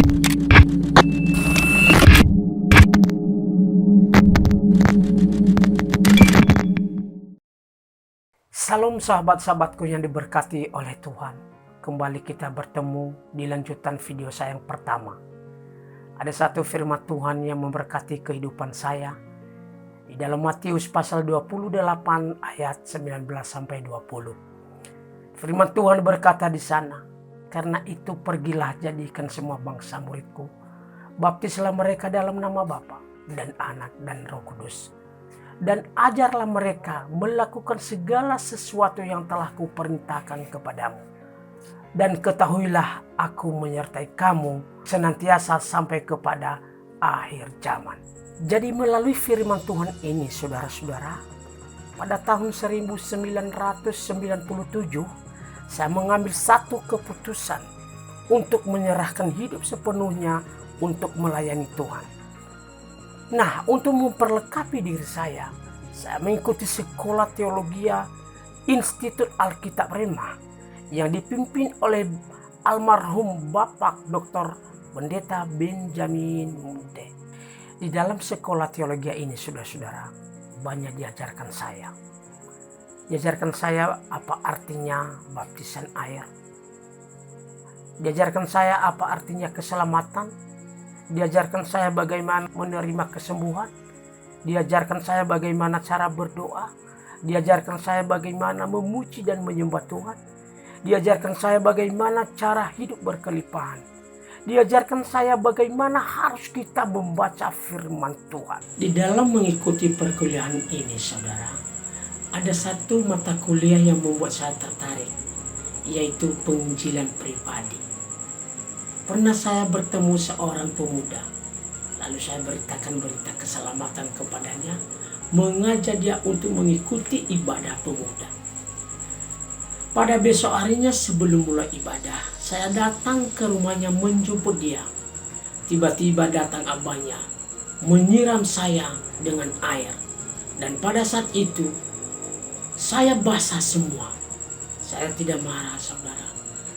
Salam sahabat-sahabatku yang diberkati oleh Tuhan. Kembali kita bertemu di lanjutan video saya yang pertama. Ada satu firman Tuhan yang memberkati kehidupan saya. Di dalam Matius pasal 28 ayat 19-20. Firman Tuhan berkata di sana, "Karena itu pergilah jadikan semua bangsa muridku. Baptislah mereka dalam nama Bapa dan Anak dan Roh Kudus. Dan ajarlah mereka melakukan segala sesuatu yang telah kuperintahkan kepadamu. Dan ketahuilah aku menyertai kamu senantiasa sampai kepada akhir zaman." Jadi melalui firman Tuhan ini saudara-saudara, pada tahun 1997 saya mengambil satu keputusan untuk menyerahkan hidup sepenuhnya untuk melayani Tuhan. Nah, untuk memperlengkapi diri saya mengikuti sekolah teologi Institut Alkitab Rema yang dipimpin oleh almarhum Bapak Dr. Pendeta Benjamin Munte. Di dalam sekolah teologi ini, saudara-saudara, banyak diajarkan saya. Diajarkan saya apa artinya baptisan air. Diajarkan saya apa artinya keselamatan. Diajarkan saya bagaimana menerima kesembuhan. Diajarkan saya bagaimana cara berdoa. Diajarkan saya bagaimana memuji dan menyembah Tuhan. Diajarkan saya bagaimana cara hidup berkelimpahan. Diajarkan saya bagaimana harus kita membaca firman Tuhan. Di dalam mengikuti perkuliahan ini, saudara, ada satu mata kuliah yang membuat saya tertarik, yaitu penginjilan pribadi. Pernah saya bertemu seorang pemuda, lalu saya beritakan berita keselamatan kepadanya, mengajak dia untuk mengikuti ibadah pemuda. Pada besok harinya sebelum mulai ibadah, saya datang ke rumahnya menjemput dia. Tiba-tiba datang abangnya, menyiram saya dengan air. Dan pada saat itu, saya basah semua. Saya tidak marah, saudara.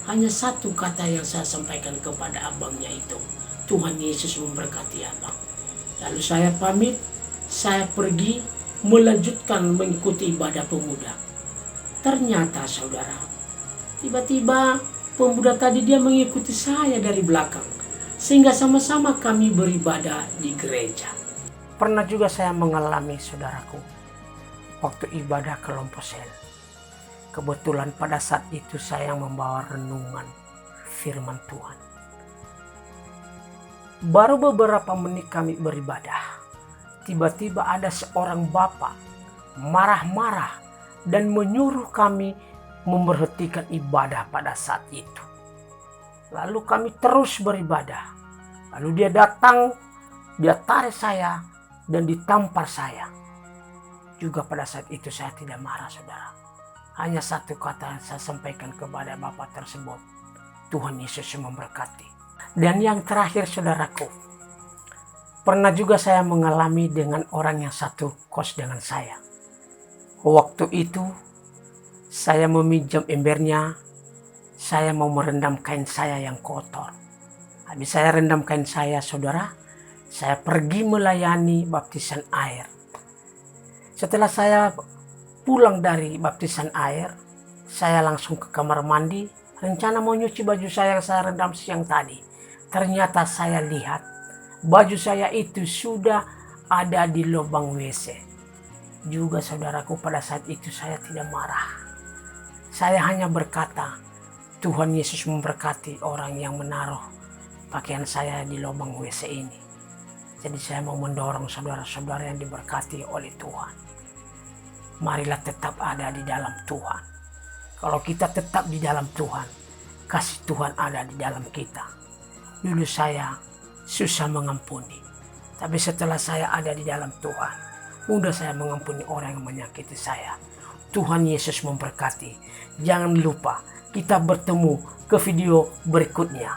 Hanya satu kata yang saya sampaikan kepada abangnya itu, "Tuhan Yesus memberkati abang." Lalu saya pamit, saya pergi melanjutkan mengikuti ibadah pemuda. Ternyata saudara, tiba-tiba pemuda tadi dia mengikuti saya dari belakang, sehingga sama-sama kami beribadah di gereja. Pernah juga saya mengalami, saudaraku, waktu ibadah kelompok sel. Kebetulan pada saat itu saya membawa renungan firman Tuhan. Baru beberapa menit kami beribadah, tiba-tiba ada seorang bapak marah-marah dan menyuruh kami memberhentikan ibadah pada saat itu. Lalu kami terus beribadah. Lalu dia datang, dia tarik saya dan ditampar saya. Juga pada saat itu saya tidak marah, saudara. Hanya satu kata yang saya sampaikan kepada bapak tersebut, "Tuhan Yesus memberkati." Dan yang terakhir, saudaraku, pernah juga saya mengalami dengan orang yang satu kos dengan saya. Waktu itu saya meminjam embernya, saya mau merendam kain saya yang kotor. Habis saya rendam kain saya, saudara, saya pergi melayani baptisan air. Setelah saya pulang dari baptisan air, saya langsung ke kamar mandi, rencana mau nyuci baju saya yang saya rendam siang tadi. Ternyata saya lihat baju saya itu sudah ada di lubang WC. Juga saudaraku, pada saat itu saya tidak marah. Saya hanya berkata, "Tuhan Yesus memberkati orang yang menaruh pakaian saya di lubang WC ini." Jadi saya mau mendorong saudara-saudara yang diberkati oleh Tuhan, marilah tetap ada di dalam Tuhan. Kalau kita tetap di dalam Tuhan, kasih Tuhan ada di dalam kita. Dulu saya susah mengampuni, tapi setelah saya ada di dalam Tuhan, mudah saya mengampuni orang yang menyakiti saya. Tuhan Yesus memberkati. Jangan lupa kita bertemu ke video berikutnya.